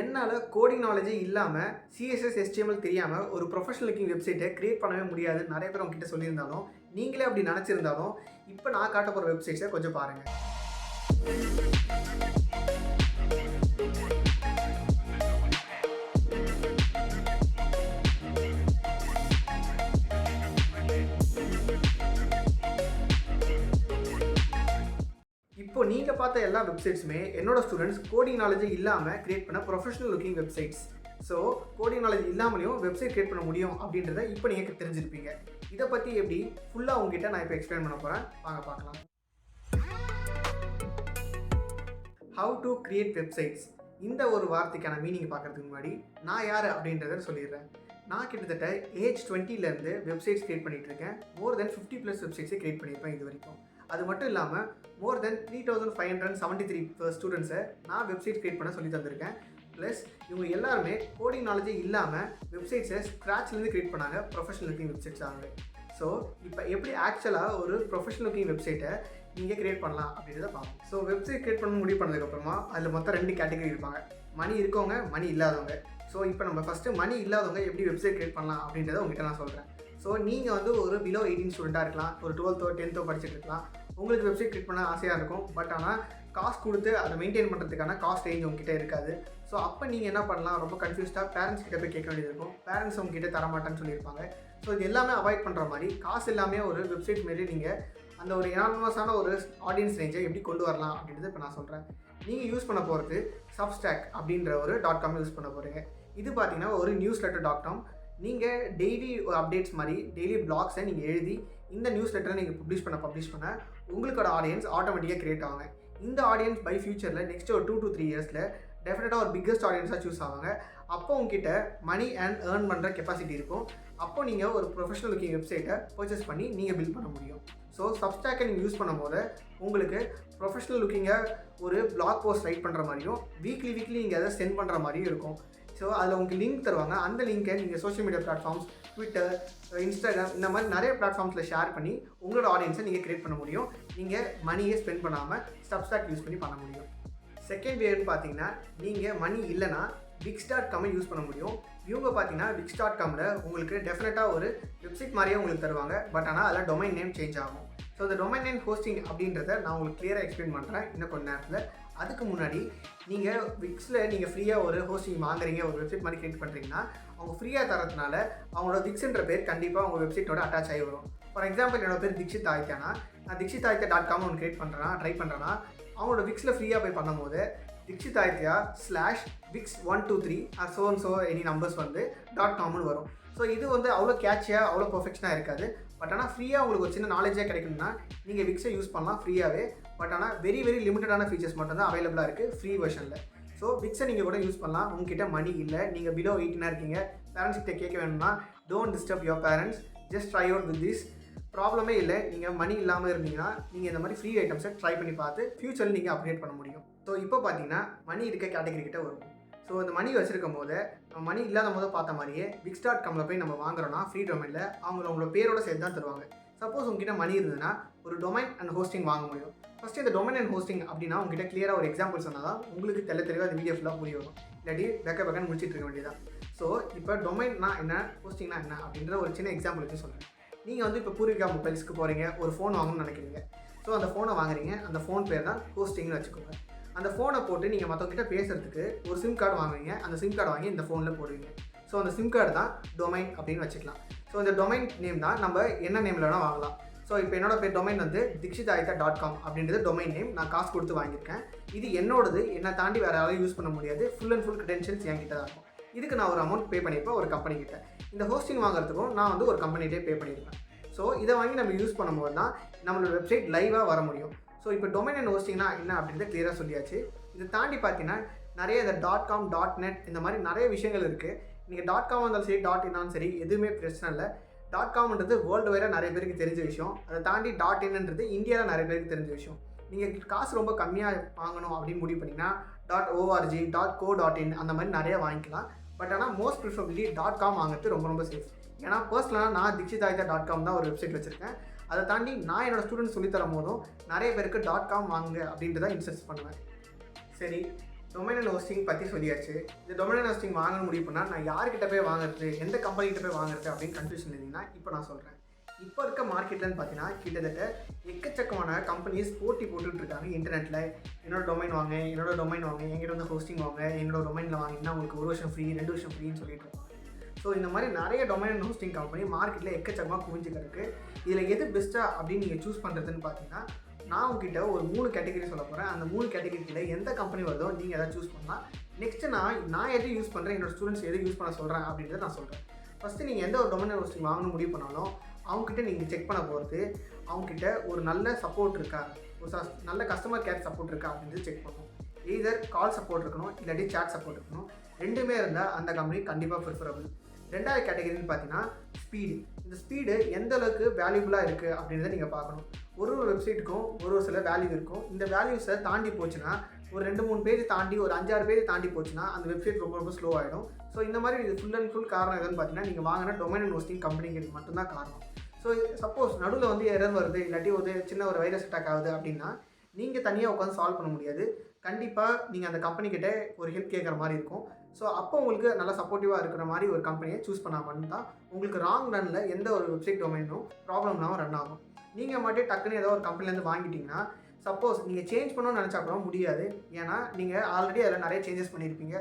என்னால் கோடிங் நாலேஜே இல்லாமல் CSS HTML தெரியாமல் ஒரு ப்ரொஃபஷனல் லுக்கிங் வெப்சைட்டை க்ரியேட் பண்ணவே முடியாதுன்னு நிறைய பேர் உங்ககிட்ட சொல்லியிருந்தாலும் நீங்களே அப்படி நினச்சிருந்தாலும் இப்போ நான் காட்ட போகிற வெப்சைட்ஸை கொஞ்சம் பாருங்கள். இப்போ நீங்கள் பார்த்த எல்லா வெப்சைட்ஸுமே என்னோட ஸ்டூடெண்ட்ஸ் கோடிங் நாலேஜே இல்லாமல் கிரியேட் பண்ண professional looking websites. So coding knowledge இல்லாமலையும் வெப்சைட் கிரியேட் பண்ண முடியும் அப்படின்றத இப்போ நீங்கள் தெரிஞ்சிருப்பீங்க. இதை பற்றி எப்படி ஃபுல்லாக உங்ககிட்ட நான் இப்போ எக்ஸ்பிளைன் பண்ண போகிறேன், வாங்க பார்க்கலாம். ஹவு டு கிரியேட் வெப்சைட்ஸ் இந்த ஒரு வார்த்தைக்கான மீனிங் பார்க்குறதுக்கு முன்னாடி நான் யார் அப்படின்றத சொல்லிடுறேன். நான் கிட்டத்தட்ட ஏஜ் 20லேருந்து வெப்சைட்ஸ் கிரியேட் பண்ணிகிட்டு இருக்கேன். மோர் தென் 50+ வெப்சைட்ஸை கிரியேட் பண்ணியிருப்பேன் இது வரைக்கும். அது மட்டும் இல்லாமல் மோர் தென் 3573 ஸ்டூடெண்ட்ஸை நான் வெப்சைட் கிரியேட் பண்ண சொல்லி தந்திருக்கேன். ப்ளஸ் இவங்க எல்லாருமே கோடிங் நாலேஜே இல்லாமல் வெப்சைட்ஸை ஸ்க்ராட்ச்லேருந்து கிரியேட் பண்ணாங்க ப்ரொஃபஷனல் லுக்கிங் வெப்சைட்ஸ் ஆகுது. ஸோ இப்போ எப்படி ஆக்சுவலாக ஒரு ப்ரொஃபஷனல் லுக்கிங் வெப்சைட்டை நீங்கள் கிரியேட் பண்ணலாம் அப்படின்றத பார்ப்போம். ஸோ வெப்சைட் கிரியேட் பண்ண முடிவு பண்ணதுக்கப்புறமா அதில் மொத்தம் 2 கேட்டகரி இருப்பாங்க, மணி இருக்கவங்க, மணி இல்லாதவங்க. ஸோ இப்போ நம்ம ஃபஸ்ட்டு மணி இல்லாதவங்க எப்படி வெப்சைட் கிரியேட் பண்ணலாம் அப்படின்றத உங்கள்கிட்ட நான் சொல்கிறேன். ஸோ நீங்கள் வந்து ஒரு பிலோ 18 ஸ்டூடெண்ட்டாக இருக்கலாம், ஒரு 12th 10th படிச்சுட்டு இருக்கலாம். உங்களுக்கு வெப்சைட் கிரியேட் பண்ண ஆசையாக இருக்கும், பட் ஆனால் காசு கொடுத்து அதை மெயின்டைன் பண்ணுறதுக்கான காஸ்ட் ரேஞ்ச் உங்ககிட்ட இருக்காது. ஸோ அப்போ நீங்கள் என்ன பண்ணலாம், ரொம்ப கன்ஃபியூஸ்டாக பேரண்ட்ஸ் கிட்ட போய் கேட்க வேண்டியது இருக்கும். பேரண்ட்ஸ் உங்ககிட்ட தரமாட்டேன்னு சொல்லியிருப்பாங்க. ஸோ இது எல்லாமே அவாய்ட் பண்ணுற மாதிரி காசு இல்லாமல் ஒரு வெப்சைட் மாரி நீங்கள் அந்த ஒரு எனானமஸான ஒரு ஆடியன்ஸ் ரேஞ்சை எப்படி கொண்டு வரலாம் அப்படின்றது இப்போ நான் சொல்கிறேன். நீங்கள் யூஸ் பண்ண போகிறது சப்ஸ்டாக் அப்படின்ற ஒரு .com யூஸ் பண்ண போகிறீங்க. இது பார்த்தீங்கன்னா ஒரு newsletter.com. நீங்கள் டெய்லி ஒரு அப்டேட்ஸ் மாதிரி டெய்லி பிளாக்ஸை நீங்கள் எழுதி இந்த நியூஸ்லெட்டரை நீங்கள் பப்ளிஷ் பண்ண உங்களுக்கோட ஆடியன்ஸ் ஆட்டோமேட்டிக்காக க்ரியேட் ஆவாங்க. இந்த ஆடியன்ஸ் பை ஃபியூச்சரில் நெக்ஸ்ட் ஒரு 2 to 3 இயர்ஸில் டெஃபினட்டாக ஒரு பிக்கஸ்ட் ஆடியன்ஸாக சூஸ் ஆவாங்க. அப்போ உங்ககிட்ட மணி அண்ட் ஏர்ன் பண்ணுற கெப்பாசிட்டி இருக்கும். அப்போ நீங்கள் ஒரு ப்ரொஃபஷனல் லுக்கிங் வெப்சைட்டை பர்ச்சேஸ் பண்ணி நீங்கள் பில்ட் பண்ண முடியும். ஸோ சப்ஸ்டாக்கை நீங்கள் யூஸ் பண்ணும்போது உங்களுக்கு ப்ரொஃபஷனல் லுக்கிங்கை ஒரு பிளாக் போஸ்ட் ரைட் பண்ணுற மாதிரியும் வீக்லி நீங்கள் அதை சென்ட் பண்ணுற மாதிரியும் இருக்கும். ஸோ அதில் உங்களுக்கு லிங்க் தருவாங்க. அந்த லிங்க்கை நீங்கள் social media platforms, Twitter, Instagram இந்த மாதிரி நிறைய பிளாட்ஃபார்ம்ஸில் ஷேர் பண்ணி உங்களோட ஆடியன்ஸை நீங்கள் கிரியேட் பண்ண முடியும். நீங்கள் மணியை ஸ்பெண்ட் பண்ணாமல் சப்ஸ்டாக் யூஸ் பண்ணி பண்ண முடியும். செகண்ட் வேன்னு பார்த்தீங்கன்னா நீங்கள் மணி இல்லைனா Wix.com யூஸ் பண்ண முடியும். இவங்க பார்த்தீங்கன்னா Wix.comல உங்களுக்கு டெஃபினட்டாக ஒரு வெப்சைட் மாதிரியே உங்களுக்கு தருவாங்க, பட் ஆனால் அதில் டொமைன் நேம் சேஞ்ச் ஆகும். ஸோ இந்த டொமைன் நேம் ஹோஸ்டிங் அப்படின்றத நான் உங்களுக்கு கிளியராக எக்ஸ்பிளைன் பண்ணுறேன் இன்னும் கொஞ்சம் நேரத்தில். அதுக்கு முன்னாடி நீங்கள் விக்ஸில் நீங்கள் ஃப்ரீயாக ஒரு ஹோஸ்டிங் வாங்குறீங்க, ஒரு வெப்சைட் மாதிரி கிரியேட் பண்ணுறீங்கன்னா அவங்க ஃப்ரீயாக தரதுனால அவங்களோட விக்ஸ்ன்ற பேர் கண்டிப்பாக உங்கள் வெப்சைட்டோட அட்டாச் ஆகி வரும். ஃபார் எக்ஸாம்பிள் என்னோட பேர் தீக்ஷித் ஆதித்யானா, நான் தீக்ஷித்.com ஒன்று கிரியேட் பண்ணுறேன்னா ட்ரை பண்ணுறேன்னா அவங்களோட விக்ஸில் ஃப்ரீயாக போய் பண்ணும்போது Dikshit Aditya /Wix123 so any numbers வந்து .comனு வரும். ஸோ இது வந்து அவ்வளோ கேட்சியாக அவ்வளோ பர்ஃபெக்ஷனாக இருக்காது. பட் ஆனால் ஃப்ரீயாக உங்களுக்கு ஒரு சின்ன நாலேஜாக கிடைக்கணும்னா நீங்கள் விக்ஸை யூஸ் பண்ணலாம் ஃப்ரீயாகவே. பட் ஆனால் வெரி லிமிட்டடான ஃபீச்சர்ஸ் மட்டும்தான் அவைலபிளாக இருக்குது ஃப்ரீ வெர்ஷனில். ஸோ விக்ஸை நீங்கள் கூட யூஸ் பண்ணலாம். உங்ககிட்ட மணி இல்லை, நீங்கள் பிலோ 18 இருக்கீங்க, பேரண்ட்ஸ் கிட்ட கேட்க வேணும்னா don't disturb your parents, just try out with this. ப்ராப்ளமே இல்லை. நீங்கள் மணி இல்லாமல் இருந்தீங்கன்னா நீங்கள் இந்த மாதிரி ஃப்ரீ ஐட்டம்ஸை ட்ரை பண்ணி பார்த்து ஃபியூச்சரில் நீங்கள் அப்டேட் பண்ண முடியும். ஸோ இப்போ பார்த்தீங்கன்னா மணி இருக்க கேட்டகரி கிட்ட வரும். ஸோ இந்த மணி வச்சுருக்கும் போது நம்ம மணி இல்லாத போது பார்த்த மாதிரியே Wix.comல போய் நம்ம வாங்குறோன்னா ஃப்ரீ டொமைனில் அவங்களோட பேரோட சேர்த்து தான் தருவாங்க. சப்போஸ் உங்ககிட்ட மணி இருந்ததுன்னா ஒரு டொமைன் அண்ட் ஹோஸ்டிங் வாங்க முடியும். ஃபஸ்ட்டு இந்த டொமைன் அண்ட் ஹோஸ்டிங் அப்படின்னா உங்ககிட்ட கிளியராக ஒரு எக்ஸாம்பிள் சொன்னால் தான் உங்களுக்கு தெளிவாக அந்த வீடியோ ஃபுல்லாக புரிய வரும். இல்லாட்டி பேக்கன்னு முடிச்சிட்டு இருக்க வேண்டியதான். ஸோ இப்போ டொமைன்னா என்ன, ஹோஸ்டிங்னா என்ன அப்படின்ற ஒரு சின்ன எக்ஸாம்பிள் வச்சு சொல்கிறேன். நீங்கள் வந்து இப்போ பூர்விகா மொபைல்ஸ்க்கு போகிறீங்க, ஒரு ஃபோன் வாங்கணும்னு நினைக்கிறீங்க. ஸோ அந்த ஃபோனை வாங்குறீங்க, அந்த ஃபோன் பேர் தான் ஹோஸ்டிங்னு வச்சுக்கோங்க. அந்த ஃபோனை போட்டு நீங்கள் மற்றவங்கிட்ட பேசுகிறதுக்கு ஒரு சிம் கார்டு வாங்குவீங்க. அந்த சிம் கார்டு வாங்கி இந்த ஃபோனில் போடுவீங்க. ஸோ அந்த சிம் கார்டு தான் டொமைன் அப்படின்னு வச்சுக்கலாம். ஸோ இந்த டொமைன் நேம் தான் நம்ம என்ன நேமில் வேணால் வாங்கலாம். ஸோ இப்போ என்னோட பேர் டொமைன் வந்து dikshitaditya.com அப்படின்றது டொமைன் நேம். நான் காசு கொடுத்து வாங்கியிருக்கேன். இது என்னோடது, என்னை தாண்டி வேறு யாராலும் யூஸ் பண்ண முடியாது. ஃபுல் கிரெடென்ஷியல்ஸ் என்கிட்ட தான் இருக்கும். இதுக்கு நான் ஒரு அமௌண்ட் பே பண்ணியிருப்பேன் ஒரு கம்பெனிக்கிட்ட. இந்த ஹோஸ்டிங் வாங்குறதுக்கும் நான் வந்து ஒரு கம்பெனிகிட்டே பே பண்ணியிருப்பேன். ஸோ இதை வாங்கி நம்ம யூஸ் பண்ணும்போது தான் நம்மளோட வெப்சைட் லைவாக வர முடியும். ஸோ இப்போ டொமைன் அண்ட் ஹோஸ்டிங்னா என்ன அப்படின்றத கிளியராக சொல்லியாச்சு. இதை தாண்டி பார்த்தீங்கன்னா நிறைய இந்த .com, .net இந்த மாதிரி நிறைய விஷயங்கள் இருக்குது. நீங்கள் .com இருந்தாலும் சரி, .in சரி, எதுவுமே பிரச்சனை இல்லை. .comன்றது வேர்ல்டு வைடாக நிறைய பேருக்கு தெரிஞ்ச விஷயம். அதை தாண்டி .inன்றது இந்தியாவில் நிறைய பேருக்கு தெரிஞ்ச விஷயம். நீங்கள் காசு ரொம்ப கம்மியாக வாங்கணும் அப்படின்னு முடிவு பண்ணிங்கன்னா .org, .co.in அந்த மாதிரி நிறைய வாங்கிக்கலாம். பட் ஆனால் மோஸ்ட் ப்ரிஃபரபிளி .com வாங்குறது ரொம்ப சேஃப். ஏன்னா பர்சனலாக நான் dikshitaditya.com தான் ஒரு வெப்சைட் வச்சுருக்கேன். அதை தாண்டி நான் என்னோடய ஸ்டூடெண்ட்ஸ் சொல்லித்தரும் போதும் நிறைய பேருக்கு .com வாங்குங்க அப்படின்றத இன்சஸ்ட் பண்ணுவேன். சரி, டொமைன் அண்ட் ஹோஸ்டிங் பற்றி சொல்லியாச்சு. இந்த டொமைன் அண்ட் ஹோஸ்டிங் வாங்கணும் முடிவு பண்ணால் நான் யார்கிட்ட போய் வாங்குறது, எந்த கம்பெனிகிட்ட போய் வாங்குறது அப்படின்னு கன்ஃபியூஷன் இருந்தீங்கன்னா இப்போ நான் சொல்கிறேன். இப்போ இருக்க மார்க்கெட்லன்னு பார்த்தீங்கன்னா கிட்டத்தட்ட எக்கச்சக்கமான கம்பெனிஸ் போட்டி போட்டுட்ருக்காங்க இன்டர்நெட்டில். என்னோட டொமைன் வாங்க, என்கிட்ட வந்து ஹோஸ்டிங் வாங்க, என்னோட டொமைனில் வாங்கினா உங்களுக்கு 1 வருஷம் ஃப்ரீ, 2 வருஷம் ஃப்ரீன்னு சொல்லிட்டு இருக்காங்க. ஸோ இந்த மாதிரி நிறைய டொமைன் அண்ட் ஹோஸ்டிங் கம்பெனி மார்க்கெட்டில் எக்கச்சக்கமாக குவிஞ்சு கிடக்கு. இதில் எது பெஸ்ட்டாக அப்படின்னு நீங்கள் சூஸ் பண்ணுறதுன்னு பார்த்தீங்கன்னா நான் உங்ககிட்ட ஒரு 3 கேட்டகரி சொல்ல போகிறேன். அந்த 3 கேட்டகரியில் எந்த கம்பெனி வருதோ நீங்கள் எதாவது சூஸ் பண்ணலாம். நெக்ஸ்ட்டு நான் எது யூஸ் பண்ணுறேன், என்னோடய ஸ்டூடெண்ட்ஸ் எது யூஸ் பண்ண சொல்கிறேன் அப்படின்றத நான் சொல்கிறேன். ஃபஸ்ட்டு நீங்கள் எந்த ஒரு டொமைன் அண்ட் ஹோஸ்டிங் வாங்கணும் முடிவு பண்ணாலும் அவங்ககிட்ட நீங்கள் செக் பண்ண போகிறது அவங்ககிட்ட ஒரு நல்ல சப்போர்ட் இருக்கா, ஒரு நல்ல கஸ்டமர் கேர் சப்போர்ட் இருக்கா அப்படின்றது செக் பண்ணணும். எய்தர் கால் சப்போர்ட் இருக்கணும், இல்லாட்டி சேட் சப்போர்ட் இருக்கணும். ரெண்டுமே இருந்தால் அந்த கம்பெனி கண்டிப்பாக ப்ரிஃபரபிள். ரெண்டாவது கேட்டகரின்னு பார்த்தீங்கன்னா ஸ்பீடு. இந்த ஸ்பீடு எந்த அளவுக்கு வேல்யூபுளாக இருக்குது அப்படின்றத நீங்கள் பார்க்கணும். ஒரு வெப்சைட்டுக்கும் ஒரு சில வேல்யூ இருக்கும். இந்த வேல்யூஸை தாண்டி போச்சுன்னா, ஒரு 2-3 பேஜ் தாண்டி, ஒரு 5-6 பேஜ் தாண்டி போச்சுன்னா அந்த வெப்சைட் ரொம்ப ஸ்லோ ஆகிடும். ஸோ இந்த மாதிரி இது ஃபுல் அண்ட் ஃபுல் காரணம் எதுன்னு பார்த்தீங்கன்னா நீங்கள் வாங்கின டொமைன் அண்ட் ஹோஸ்டிங் கம்பெனிங்கிறது மட்டும்தான் காரணம். ஸோ சப்போஸ் நடுவில் வந்து எரர் வருது, இல்லாட்டி ஒரு வைரஸ் அட்டாக் ஆகுது அப்படின்னா நீங்கள் தனியாக உட்காந்து சால்வ் பண்ண முடியாது. கண்டிப்பாக நீங்கள் அந்த கம்பெனிக்கிட்ட ஒரு ஹெல்ப் கேட்குற மாதிரி இருக்கும். ஸோ அப்போ உங்களுக்கு நல்லா சப்போர்ட்டிவாக இருக்கிற மாதிரி ஒரு கம்பெனியை சூஸ் பண்ணால் மட்டும்தான் உங்களுக்கு ராங் ரனில் எந்த ஒரு வெப்சைட் டொமைனும் ப்ராப்ளம் இல்லாமல் ரன் ஆகும். நீங்கள் மட்டும் டக்குன்னு ஏதோ ஒரு கம்பெனிலேருந்து வாங்கிட்டீங்கன்னா சப்போஸ் நீங்கள் சேஞ்ச் பண்ணணும்னு நினச்சா கூட முடியாது. ஏன்னா நீங்கள் ஆல்ரெடி அதில் நிறைய சேஞ்சஸ் பண்ணியிருப்பீங்க.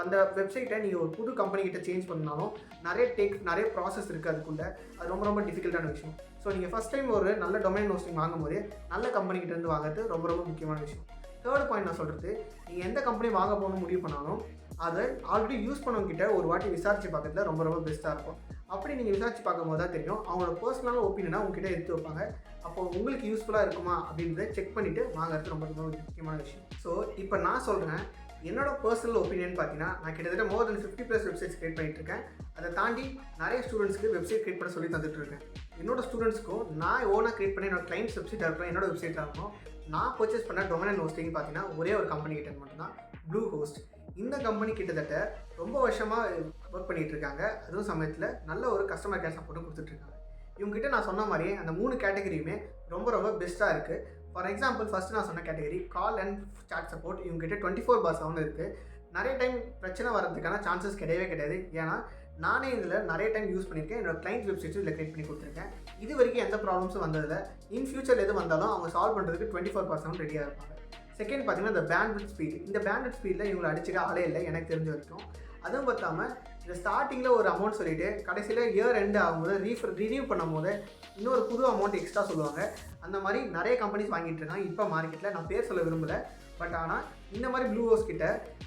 அந்த வெப்சைட்டை நீங்கள் ஒரு புது கம்பெனிக்கிட்ட சேஞ்ச் பண்ணாலும் நிறைய ப்ராசஸ் இருக்குது அதுக்குள்ளே. அது ரொம்ப டிஃபிகல்ட்டான விஷயம். ஸோ நீங்கள் ஃபஸ்ட் டைம் ஒரு நல்ல டொமைன் ஹோஸ்டிங் வாங்கும்போது நல்ல கம்பெனிக்கிட்டேருந்து வாங்குறது ரொம்ப முக்கியமான விஷயம். தேர்ட் பாயிண்ட் நான் சொல்கிறது, நீங்கள் எந்த கம்பெனி வாங்க போகணும்னு முடிவு பண்ணாலும் அதை ஆல்ரெடி யூஸ் பண்ணவங்கிட்ட ஒரு வாட்டி விசாரித்து பார்க்கறதுல ரொம்ப பெஸ்ட்டாக இருக்கும். அப்படி நீங்கள் விசாரித்து பார்க்கும்போது தான் தெரியும் அவங்களோட பர்சனலான ஒப்பீனியனாக உங்ககிட்ட எடுத்து வைப்பாங்க. அப்போது உங்களுக்கு யூஸ்ஃபுல்லாக இருக்குமா அப்படின்றத செக் பண்ணிவிட்டு வாங்குறது ரொம்ப முக்கியமான விஷயம். ஸோ இப்போ நான் சொல்கிறேன், என்னோட பர்சனல் ஒப்பீனியன் பார்த்தீங்கன்னா நான் கிட்டத்தட்ட மோர் தென் 50+ வெப்சைட்ஸ் கிரியேட் பண்ணிட்டுருக்கேன். அதை தாண்டி நிறைய ஸ்டூடெண்ட்ஸ்க்கு வெப்சைட் கிரியேட் பண்ண சொல்லி தந்துட்டுருக்கேன். என்னோட ஸ்டூடெண்ட்ஸ்க்கும் நான் ஓனாக கிரியேட் பண்ணி என்னோட கிளைண்ட்ஸ் வெப்சைட்டாக இருக்கணும், என்னோட வெப்சைட்டாக இருக்கணும். நான் பர்ச்சேஸ் பண்ண டொமைன் அண்ட் ஹோஸ்டிங் பார்த்தீங்கன்னா ஒரே ஒரு கம்பெனி கிட்ட மட்டும்தான், ப்ளூ ஹோஸ்ட். இந்த கம்பெனி கிட்டத்தட்ட ரொம்ப வருஷமாக ஒர்க் பண்ணிகிட்டு இருக்காங்க. அதுவும் சமயத்தில் நல்ல ஒரு கஸ்டமர் கேர் சப்போர்ட்டும் கொடுத்துட்ருக்காங்க. இவங்ககிட்ட நான் சொன்ன மாதிரியே அந்த 3 கேட்டகரியுமே ரொம்ப பெஸ்ட்டாக இருக்குது. ஃபார் எக்ஸாம்பிள் ஃபஸ்ட்டு நான் சொன்ன category call and chat support இவங்ககிட்ட 24/7 இருக்குது. நிறைய டைம் பிரச்சனை வரதுக்கான சான்சஸ் கிடையாது. ஏன்னா நானே இதில் நிறைய டைம் யூஸ் பண்ணியிருக்கேன். என்னோட கிளைண்ட் வெப்சைட்ஸும் இதில் கிரியேட் பண்ணி கொடுத்துருக்கேன். இது வரைக்கும் எந்த ப்ராப்ளம்ஸும் வந்ததில்லை. இன் ஃபியூச்சர் எது வந்தாலும் அவங்க சால்வ் பண்ணுறதுக்கு 24/7 ரெடியாக இருப்பாங்க. செகண்ட் பார்த்தீங்கன்னா இந்த பேண்ட்வித் ஸ்பீட். இந்த பேண்ட்வித் ஸ்பீடில் இவங்களை அடிச்சுக்க ஆளே இல்லை எனக்கு தெரிஞ்ச வரைக்கும். அதுவும் பார்த்தாமல் இந்த ஸ்டார்டிங்கில் ஒரு அமௌண்ட் சொல்லிவிட்டு கடைசியில் இயர் எண்டு ஆகும்போது ரினியூ பண்ணும்போது இன்னொரு புது அமௌண்ட் எக்ஸ்ட்ரா சொல்லுவாங்க. அந்த மாதிரி நிறைய கம்பெனிஸ் வாங்கிட்டு இருக்காங்க இப்போ மார்க்கெட்டில். நான் பேர் சொல்ல விரும்பலை. பட் ஆனால் இந்த மாதிரி ப்ளூ ஹோஸ்ட் கிட்ட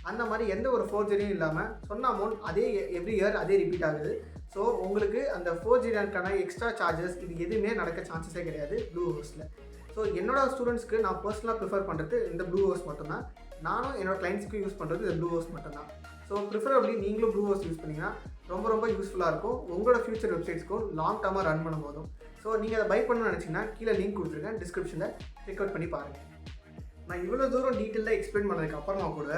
அந்த மாதிரி எந்த ஒரு ஃபோர்ஜரியும் இல்லாமல் சொன்ன அமௌண்ட் அதே எவ்ரி இயர் அதே ரிப்பீட் ஆகுது. ஸோ உங்களுக்கு அந்த ஃபோர்ஜரிக்கான எக்ஸ்ட்ரா சார்ஜஸ் இது எதுவுமே நடக்க சான்சஸே கிடையாது ப்ளூ ஹோஸ்ட்டில். ஸோ என்னோட ஸ்டூடெண்ட்ஸ்க்கு நான் பர்சனலாக ப்ரிஃபர் பண்ணுறது இந்த ப்ளூ ஹோஸ்ட் மட்டும்தான். நானும் என்னோட கிளைண்ட்ஸ்க்கு யூஸ் பண்ணுறது இந்த ப்ளூ ஹோஸ்ட் மட்டும்தான். ஸோ ப்ரிஃபரபிளி நீங்களும் ப்ளூ ஹோஸ்ட் யூஸ் பண்ணிங்கன்னா ரொம்ப யூஸ்ஃபுல்லாக இருக்கும் உங்களோட ஃபியூச்சர் வெப்சைட்ஸ்க்கும் லாங் டர்மாக ரன் பண்ணும்போதும். ஸோ நீங்கள் அதை பை பண்ணணும்னு நினச்சிங்கன்னா கீழே லிங்க் கொடுத்துருக்கேன், டிஸ்கிரிப்ஷனில் செக் அவுட் பண்ணி பாருங்கள். நான் இவ்வளோ தூரம் டீட்டெயிலாக எக்ஸ்பிளைன் பண்ணதுக்கு அப்புறமா கூட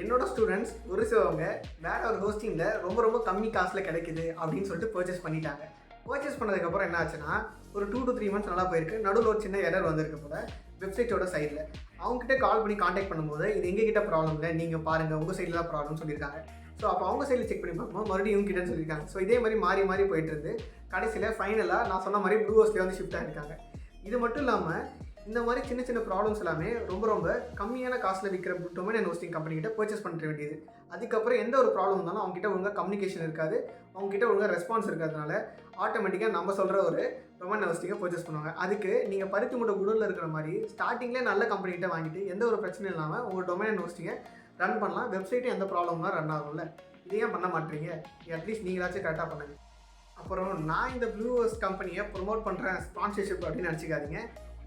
என்னோட ஸ்டூடெண்ட்ஸ் ஒரு சிலவங்க வேறு ஒரு ஹோஸ்டிங்கில் ரொம்ப கம்மி காசில் கிடைக்குது அப்படின்னு சொல்லிட்டு பர்ச்சேஸ் பண்ணிட்டாங்க. பர்ச்சேஸ் பண்ணதுக்கப்புறம் என்ன ஆச்சுன்னா ஒரு 2 to 3 months நல்லா போயிருக்கு. நடுவில் ஒரு சின்ன எரர் வந்திருக்கு போல வெப்சைட்டோட சைடில். அவங்ககிட்ட கால் பண்ணி காண்டாக்ட் பண்ணும்போது இது எங்ககிட்ட ப்ராப்ளம் இல்லை, நீங்கள் பாருங்கள் உங்கள் சைடில் தான் ப்ராப்ளம் சொல்லியிருக்காங்க. ஸோ அப்போ அவங்க சைடில் செக் பண்ணி பார்க்கும்போது மறுபடியும் இவங்க கிட்டே சொல்லியிருக்காங்க. ஸோ இதே மாதிரி மாறி போயிட்டு இருந்து கடைசியில் ஃபைனலாக நான் சொன்ன மாதிரி ப்ளூ ஹோஸ்ட்லேயே வந்து ஷிஃப்ட் ஆகிருக்காங்க. இது மட்டும் இல்லாமல் இந்த மாதிரி சின்ன ப்ராப்ளம்ஸ் எல்லாமே ரொம்ப கம்மியான காசில் விற்கிற டொமைன் அண்ட் ஹோஸ்டிங் கம்பெனிக்கிட்ட பர்ச்சேஸ் பண்ண வேண்டியது. அதுக்கப்புறம் எந்த ஒரு ப்ராப்ளம் இருந்தாலும் அவங்ககிட்ட ஒழுங்காக கம்யூனிகேஷன் இருக்காது, அவங்ககிட்ட ஒழுங்காக ரெஸ்பான்ஸ் இருக்கிறதுனால ஆட்டோமேட்டிக்காக நம்ம சொல்கிற ஒரு டொமைன் ஹோஸ்டிங்கை பர்ச்சேஸ் பண்ணுவாங்க. அதுக்கு நீங்கள் பருத்தி மூட்டை குடூரில் இருக்கிற மாதிரி ஸ்டார்டிங்லேயே நல்ல கம்பெனிகிட்ட வாங்கிட்டு எந்த ஒரு பிரச்சனையும் இல்லாமல் உங்கள் டொமைன் அண்ட் ஹோஸ்டிங்கை ரன் பண்ணலாம். வெப்சைட்டும் எந்த ப்ராப்ளம்லாம் ரன் ஆகும்ல. இதையே பண்ண மாட்டீங்க, அட்லீஸ்ட் நீங்களாச்சும் கரெக்டாக பண்ணுங்க. அப்புறம் நான் இந்த ப்ளூ ஹோஸ்ட் கம்பெனியை ப்ரொமோட் பண்ணுறேன் ஸ்பான்சர்ஷிப் அப்படின்னு நினச்சிக்காதீங்க.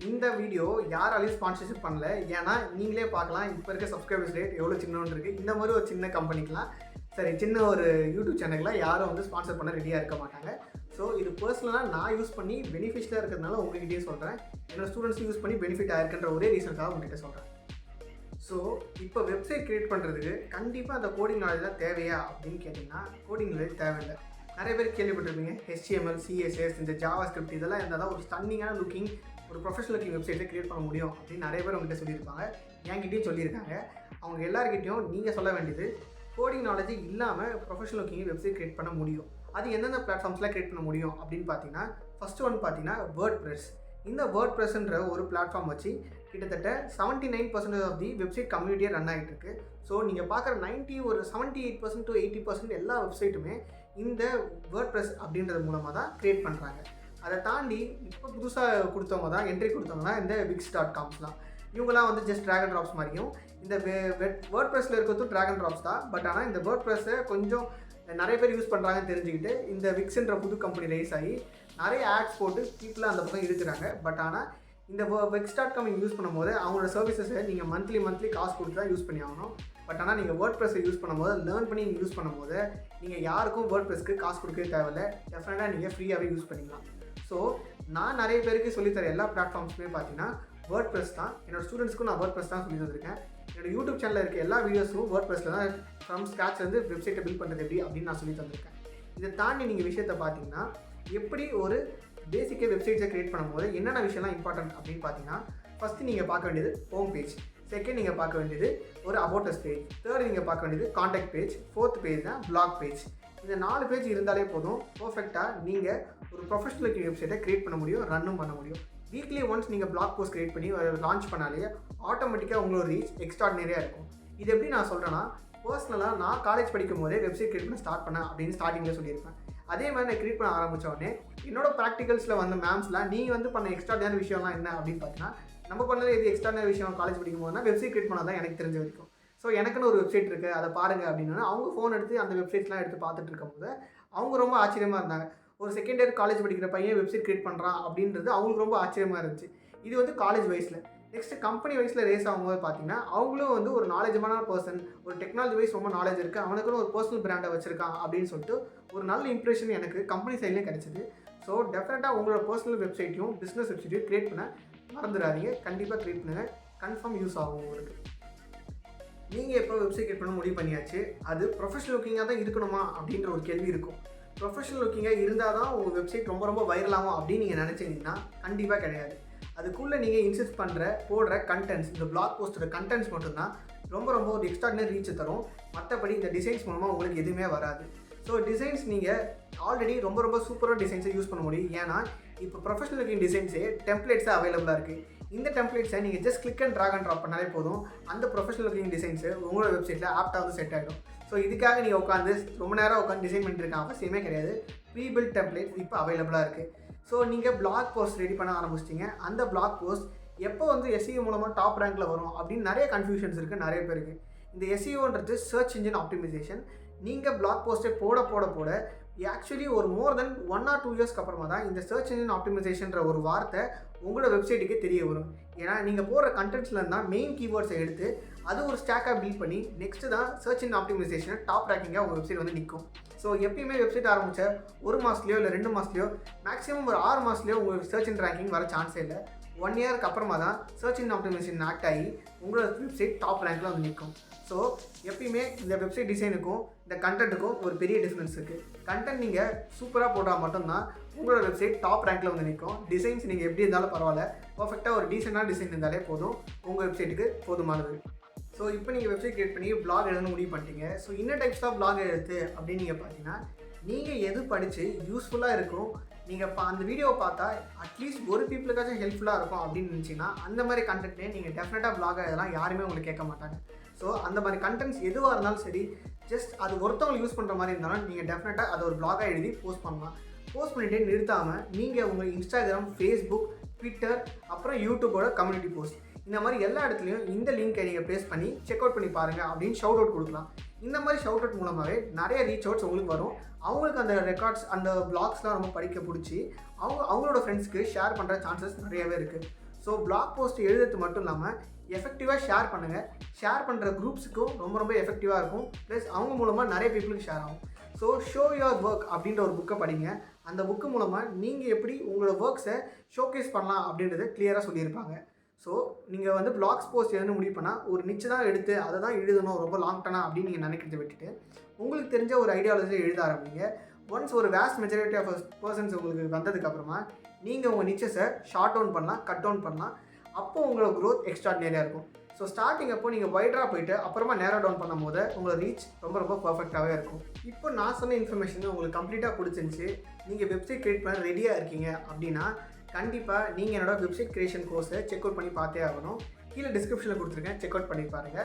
இந்த வீடியோ யாராலையும் ஸ்பான்சர்ஷிப் பண்ணல. ஏன்னா நீங்களே பார்க்கலாம் இப்போ இருக்க சப்ஸ்கிரைபர்ஸ் ரேட் எவ்வளோ சின்னன்னு இருக்குது. இந்த மாதிரி ஒரு சின்ன கம்பெனிக்கெலாம் சின்ன ஒரு யூடியூப் சேனலில் யாரும் வந்து ஸ்பான்சர் பண்ண ரெடியாக இருக்க மாட்டாங்க. ஸோ இது பர்சனலாக நான் யூஸ் பண்ணி பெனிஃபிஷியலாக இருக்கிறதுனால உங்கள்கிட்டயே சொல்கிறேன். என்னோடய ஸ்டூடெண்ட்ஸ் யூஸ் பண்ணி பெனிஃபிட் ஆகிருக்கின்ற ஒரே ரீசனுக்காக உங்கள்கிட்ட சொல்கிறேன். ஸோ இப்போ வெப்சைட் க்ரியேட் பண்ணுறதுக்கு கண்டிப்பாக அந்த கோடிங் நாலேஜ் தான் தேவையா அப்படின்னு கேட்டிங்கன்னா கோடிங் நாலேஜ் தேவையில்லை. நிறைய பேர் கேள்விப்பட்டிருப்பீங்க HTML, CSS, இந்த JavaScript இதெல்லாம் இருந்தால் தான் ஒரு ஸ்டன்னிங்கான லுக்கிங் ஒரு ப்ரொஃபஷனல் லுக்கிங் வெப்சைட்டை க்ரியேட் பண்ண முடியும் அப்படின்னு நிறைய பேர் உங்கள்கிட்ட சொல்லியிருப்பாங்க, என்கிட்டையும் சொல்லியிருக்காங்க. அவங்க எல்லாருக்கிட்டையும் நீங்கள் சொல்ல வேண்டியது கோடிங் நாலேஜ் இல்லாமல் ப்ரொஃபஷனல் லுக்கிங் வெப்சைட் கிரியேட் பண்ண முடியும். அது எந்தெந்த பிளாட்ஃபார்ம்ஸில் கிரியேட் பண்ண முடியும் அப்படின்னு பார்த்தீங்கன்னா, ஃபஸ்ட்டு ஒன் பார்த்தீங்கன்னா வேர்ட்பிரஸ். இந்த வேர்ட்பிரஸ்ன்ற ஒரு பிளாட்ஃபார்ம் வச்சு கிட்டத்தட்ட 79% ஆஃப் தி வெப்சைட் கம்யூனிட்டியே ரன் ஆகிட்டு இருக்கு. ஸோ நீங்கள் பார்க்குற 78% to 80% எல்லா வெப்சைட்டுமே இந்த வேர்ட்பிரஸ் அப்படின்றது மூலமாக தான் கிரியேட் பண்ணுறாங்க. அதை தாண்டி இப்போ புதுசாக கொடுத்தவங்க தான் என்ட்ரி கொடுத்தவங்க தான் இந்த wix.comஸ்லாம். இவங்களாம் வந்து ஜஸ்ட் ட்ராக் அண்ட் ட்ராப்ஸ் மாதிரியும் இந்த வேர்ட்பிரஸில் இருக்கிறதும் ட்ராக் அண்ட் ட்ராப்ஸ் தான். பட் ஆனால் இந்த வேர்ட்பிரஸை கொஞ்சம் நிறைய பேர் யூஸ் பண்ணுறாங்கன்னு தெரிஞ்சுக்கிட்டு இந்த விக்ஸ்ன்ற புது கம்பெனி ரைஸ் ஆகி நிறைய ஆட்ஸ் போட்டு பீப்புளாக அந்த பக்கம் இருக்கிறாங்க. பட் ஆனால் இந்த wix.com யூஸ் பண்ணும்போது அவங்களோட சர்வீசஸை நீங்கள் மந்த்லி காசு கொடுத்து தான் யூஸ் பண்ணி ஆகணும். பட் ஆனால் நீங்கள் வேர்ட்பிரஸை யூஸ் பண்ணும்போது லேர்ன் பண்ணி யூஸ் பண்ணும்போது நீங்கள் யாருக்கும் வேர்ட்பிரஸ்க்கு காசு கொடுக்கவே தேவையில்லை. டெஃபினட்டாக நீங்கள் ஃப்ரீயாகவே யூஸ் பண்ணிக்கலாம். ஸோ நான் நிறைய பேருக்கு சொல்லித்தர எல்லா பிளாட்ஃபார்ம்ஸுமே பார்த்தீங்கன்னா வேர்ட்பிரஸ் தான். என்னோடய ஸ்டூடெண்ட்ஸ்க்கும் நான் வேர்ட்பிரஸ் தான் சொல்லி தந்திருக்கேன். என்னோடய யூடியூப் சேனலில் இருக்க எல்லா வீடியோஸும் வேர்ட்பிரஸில் தான் ஃப்ரம் ஸ்க்ராட்ச்லேருந்து வெப்சைட்டை பில்ட் பண்ணுறது எப்படி அப்படின்னு நான் சொல்லி தந்திருக்கேன். இதை தாண்டி நீங்கள் விஷயத்தை பார்த்தீங்கன்னா எப்படி ஒரு பேசிக்காக வெப்சைட்ஸை க்ரியேட் பண்ணும்போது என்னென்ன விஷயம்லாம் இம்பார்ட்டன்ட் அப்படின்னு பார்த்தீங்கன்னா, ஃபஸ்ட்டு நீங்கள் பார்க்க வேண்டியது ஹோம் பேஜ், செகண்ட் நீங்கள் பார்க்க வேண்டியது ஒரு அபவுட் அஸ் பேஜ், தேர்ட் நீங்கள் பார்க்க வேண்டியது காண்டாக்ட் பேஜ், ஃபோர்த் பேஜ் தான் பிளாக் பேஜ். இந்த 4 பேஜ் இருந்தாலே போதும் பர்ஃபெக்டாக நீங்கள் ஒரு ப்ரொஃபஷனல் வெப்சைட்டை க்ரியேட் பண்ண முடியும், ரன்னும் பண்ண முடியும். வீக்லி ஒன்ஸ் நீங்கள் பிளாக் போஸ்ட் க்ரியேட் பண்ணி லான்ச் பண்ணாலே ஆட்டோமேட்டிக்காக உங்களோட ரீச் எக்ஸ்ட்ராடினரியாக இருக்கும். இது எப்படி நான் சொல்கிறேன்னா, பர்சனலாக நான் காலேஜ் படிக்கும் போதே வெப்சைட் க்ரியேட் பண்ண ஸ்டார்ட் பண்ணேன் அப்படின்னு ஸ்டார்டிங்கில் சொல்லியிருப்பேன். அதே மாதிரி நான் க்ரியேட் பண்ண ஆரம்பித்த உடனே என்னோட ப்ராக்டிகல்ஸில் வந்த மேம்ஸ்லாம் நீங்கள் வந்து பண்ண எக்ஸ்ட்ராடினரி விஷயம்லாம் என்ன அப்படின்னு பார்த்தீங்கன்னா, நம்ம பண்ணது எது எக்ஸ்ட்ராடினரி விஷயம் காலேஜ் படிக்கும் போதுனா வெப்சைட் க்ரியேட் பண்ணால் தான் எனக்கு தெரிஞ்ச வரைக்கும். ஸோ எனக்குன்னு ஒரு வெப்சைட் இருக்குது, அதை பாருங்கள் அப்படின்னா அவங்க ஃபோன் எடுத்து அந்த வெப்சைட்ஸ்லாம் எடுத்து பார்த்துட்டு இருக்கும்போது அவங்க ரொம்ப ஆச்சரியமாக இருந்தாங்க. ஒரு செகண்ட் இயர் காலேஜ் படிக்கிற பையன் வெப்சைட் க்ரியேட் பண்ணுறான் அப்படின்றது அவங்களுக்கு ரொம்ப ஆச்சரியமாக இருந்துச்சு. இது வந்து காலேஜ் வைஸில். நெக்ஸ்ட் கம்பெனி வைஸில் ரேஸ் ஆகும்போது பார்த்தீங்கன்னா அவங்களும் வந்து ஒரு நாலேஜமான பர்சன், ஒரு டெக்னாலஜி வைஸ் ரொம்ப நாலேஜ் இருக்குது, அவனுக்குன்னு ஒரு பர்சனல் பிராண்டை வச்சுருக்கான் அப்படின்னு சொல்லிட்டு ஒரு நல்ல இம்ப்ரெஷன் எனக்கு கம்பெனி சைட்லேயே கிடச்சிது. ஸோ டெஃபினட்டாக உங்களோட பர்சனல் வெப்சைட்டையும் பிஸ்னஸ் வெப்சைட்டையும் க்ரியேட் பண்ண மறந்துடாதீங்க. கண்டிப்பாக க்ரியேட் பண்ணுங்கள், கன்ஃபார்ம் யூஸ் ஆகும் உங்களுக்கு. நீங்கள் எப்போ வெப்சைட் க்ரியேட் பண்ண முடிவு பண்ணியாச்சு, அது ப்ரொஃபஷனல் லுக்கிங்காக தான் இருக்கணுமா அப்படின்ற ஒரு கேள்வி இருக்கும். ப்ரொஃபஷனல் லுக்கிங்காக இருந்தால் தான் உங்கள் வெப்சைட் ரொம்ப வைரலாகும் அப்படின்னு நீங்கள் நினச்சிங்கன்னா கண்டிப்பாக கிடையாது. அதுக்குள்ளே நீங்கள் இன்சிஸ்ட் போடுற கண்டென்ட்ஸ், இந்த பிளாக் போஸ்டோட கண்டென்ட்ஸ் மட்டும்தான் ரொம்ப ஒரு எக்ஸ்ட்ராடினரி ரீச் தரும். மற்றபடி இந்த டிசைன்ஸ் மூலமாக உங்களுக்கு எதுவுமே வராது. ஸோ டிசைன்ஸ் நீங்கள் ஆல்ரெடி ரொம்ப சூப்பராக டிசைன்ஸை யூஸ் பண்ண முடியும். ஏன்னா இப்போ ப்ரொஃபஷனல் லுக்கிங் டிசைன்ஸே டெம்ப்ளேட்ஸாக அவைலபிளாக இருக்குது. இந்த டெம்ப்ளேட்ஸை நீங்கள் just click and drag and drop பண்ணாலே போதும், அந்த ப்ரொஃபஷனல் லுக்கிங் டிசைன்ஸு உங்களோட வெப்சைட்டில் ஆப்டாக வந்து செட் ஆகிடும். ஸோ இதுக்காக நீங்கள் உட்காந்து ரொம்ப நேரம் உட்காந்து டிசைன் பண்ணிட்டு அவசியமே கிடையாது. ப்ரீ பில்ட் டெம்ப்ளேட்ஸ் இப்போ அவைலபிளாக இருக்குது. ஸோ நீங்கள் பிளாக் போஸ்ட் ரெடி பண்ண ஆரம்பிச்சிட்டிங்க. அந்த பிளாக் போஸ்ட் எப்போ வந்து SEO மூலமாக டாப் ரேங்க்கில் வரும் அப்படின்னு நிறைய கன்ஃபியூஷன்ஸ் இருக்குது நிறைய பேருக்கு. இந்த SEOன்றது சர்ச் இன்ஜின் ஆப்டிமைசேஷன். நீங்கள் பிளாக் போஸ்ட்டை போட ஆக்சுவலி ஒரு மோர் தென் 1 or 2 இயர்ஸ்க்கு அப்புறமா தான் இந்த சர்ச் இன்ஜின் ஆப்டிமைசேஷன்ற ஒரு வார்த்தை உங்களோட வெப்சைட்டுக்கே தெரிய வரும். ஏன்னா நீங்கள் போடுற கண்டென்ட்ஸில் இருந்தால் மெயின் கீவேர்ட்ஸை எடுத்து அது ஒரு ஸ்டாக்காக பில்ட் பண்ணி நெக்ஸ்ட்டு தான் சர்ச் இன்ஜின் ஆப்டிமைசேஷன் டாப் ரேங்கிங்காக உங்கள் வெப்சைட் வந்து நிற்கும். ஸோ எப்பயுமே வெப்சைட் ஆரம்பித்த 1 மாதத்துலையோ இல்லை 2 மாதத்துலையோ மேக்ஸிமம் ஒரு 6 மாதத்துலையோ உங்களுக்கு சர்ச் இன் ரேங்கிங் வர சான்ஸே இல்லை. 1 இயருக்கு அப்புறமா தான் சர்ச் இன் ஆப்டிமைசேஷன் ஆக்ட் ஆகி உங்களோட வெப்சைட் டாப் ரேங்கில் வந்து நிற்கும். ஸோ எப்பயுமே இந்த வெப்சைட் டிசைனுக்கும் இந்த கண்டென்ட்டுக்கும் ஒரு பெரிய டிஃப்ரென்ஸ் இருக்குது. கண்டென்ட் நீங்கள் சூப்பராக போட்டால் மட்டும்தான் உங்களோட வெப்சைட் டாப் ரேங்கில் வந்து நிற்கும். டிசைன்ஸ் நீங்கள் எப்படி இருந்தாலும் பரவாயில்ல, பர்ஃபெக்டாக ஒரு டீசெண்டான டிசைன் இருந்தாலே போதும், உங்கள் வெப்சைட்டுக்கு போதுமானது. ஸோ இப்போ நீங்கள் வெப்சைட் கிரியேட் பண்ணி பிளாக் எழுதணும் முடிவு பண்ணிட்டீங்க. ஸோ என்ன டைப்ஸ் ஆஃப் பிளாக் எழுது அப்படின்னு நீங்கள் பார்த்தீங்கன்னா, நீங்கள் எது படித்து யூஸ்ஃபுல்லாக இருக்கும், நீங்கள் அந்த வீடியோவை பார்த்தா அட்லீஸ்ட் ஒரு பீப்புளுக்காச்சும் ஹெல்ப்ஃபுல்லாக இருக்கும் அப்படின்னு நினச்சிங்கன்னா அந்த மாதிரி கண்டென்ட்லேயே நீங்கள் டெஃபினட்டாக பிளாக் எழுதலாம். யாருமே உங்களுக்கு கேட்க மாட்டாங்க. ஸோ அந்த மாதிரி கண்டென்ட்ஸ் எதுவாக இருந்தாலும் சரி, ஜஸ்ட் அது ஒருத்தவங்க யூஸ் பண்ணுற மாதிரி இருந்தாலும் நீங்கள் டெஃபினட்டாக அதை ஒரு பிளாகாக எழுதி போஸ்ட் பண்ணலாம். போஸ்ட் பண்ணிகிட்டே நிறுத்தாமல் நீங்கள் உங்கள் இன்ஸ்டாகிராம், ஃபேஸ்புக், ட்விட்டர், அப்புறம் யூடியூபோட கம்யூனிட்டி போஸ்ட், இந்த மாதிரி எல்லா இடத்துலையும் இந்த லிங்க்கை நீங்கள் ப்ளேஸ் பண்ணி செக் அவுட் பண்ணி பாருங்கள் அப்படின்னு ஷவுட் அவுட் கொடுக்கலாம். இந்த மாதிரி ஷவுட் அவுட் மூலமாகவே நிறைய ரீச் அவுட்ஸ் உங்களுக்கு வரும். அவங்களுக்கு அந்த ரெக்கார்ட்ஸ், அந்த பிளாக்ஸ்லாம் ரொம்ப படிக்க பிடிச்சி அவங்களோட ஃப்ரெண்ட்ஸ்க்கு ஷேர் பண்ணுற சான்சஸ் நிறையவே இருக்குது. ஸோ பிளாக் போஸ்ட் எழுதுறது மட்டும் இல்லாமல் எஃபெக்டிவாக ஷேர் பண்ணுங்கள். ஷேர் பண்ணுற குரூப்ஸுக்கும் ரொம்ப எஃபெக்டிவாக இருக்கும். ப்ளஸ் அவங்க மூலமாக நிறைய பீப்புளுக்கு ஷேர் ஆகும். ஸோ ஷோ யுவர் ஒர்க் அப்படின்ற ஒரு புக்கை படிங்க. அந்த புக்கு மூலமாக நீங்கள் எப்படி உங்களோட ஒர்க்ஸை ஷோகேஸ் பண்ணலாம் அப்படின்றத கிளியராக சொல்லியிருப்பாங்க. ஸோ நீங்கள் வந்து பிளாக்ஸ் போஸ்ட் எழுத முடிவு பண்ணால் ஒரு நிச்சு தான் எடுத்து அதை தான் எழுதணும் ரொம்ப லாங் டர்னாக அப்படின்னு நீங்கள் நினைக்கிறத விட்டுட்டு உங்களுக்கு தெரிஞ்ச ஒரு ஐடியாலஜியை எழுத ஆரம்பிங்க. ஒன்ஸ் ஒரு வேஸ்ட் மெஜாரிட்டி ஆஃப் பர்சன்ஸ் உங்களுக்கு வந்ததுக்கப்புறமா நீங்கள் உங்கள் நிச்சஸை ஷார்ட் டவுன் பண்ணலாம், கட் டவுன் பண்ணலாம். அப்போது உங்களோட க்ரோத் எக்ஸ்ட்ராடினரியாக இருக்கும். ஸோ ஸ்டார்டிங் அப்போ நீங்கள் வைடராக போயிட்டு அப்புறமா நேரோ டவுன் பண்ணும்போது உங்களோட ரீச் ரொம்ப ரொம்ப பர்ஃபெக்டாகவே இருக்கும். இப்போ நான் சொன்ன இன்ஃபர்மேஷன் உங்களுக்கு கம்ப்ளீட்டாக பிடிச்சிருந்துச்சி, நீங்கள் வெப்சைட் க்ரியேட் பண்ண ரெடியாக இருக்கீங்க அப்படின்னா கண்டிப்பாக நீங்கள் என்னோட வெப்சைட் க்ரியேஷன் கோர்ஸை செக் அவுட் பண்ணி பார்த்தே ஆகணும். கீழே டிஸ்கிரிப்ஷனில் கொடுத்துருக்கேன், செக் அவுட் பண்ணி பாருங்கள்.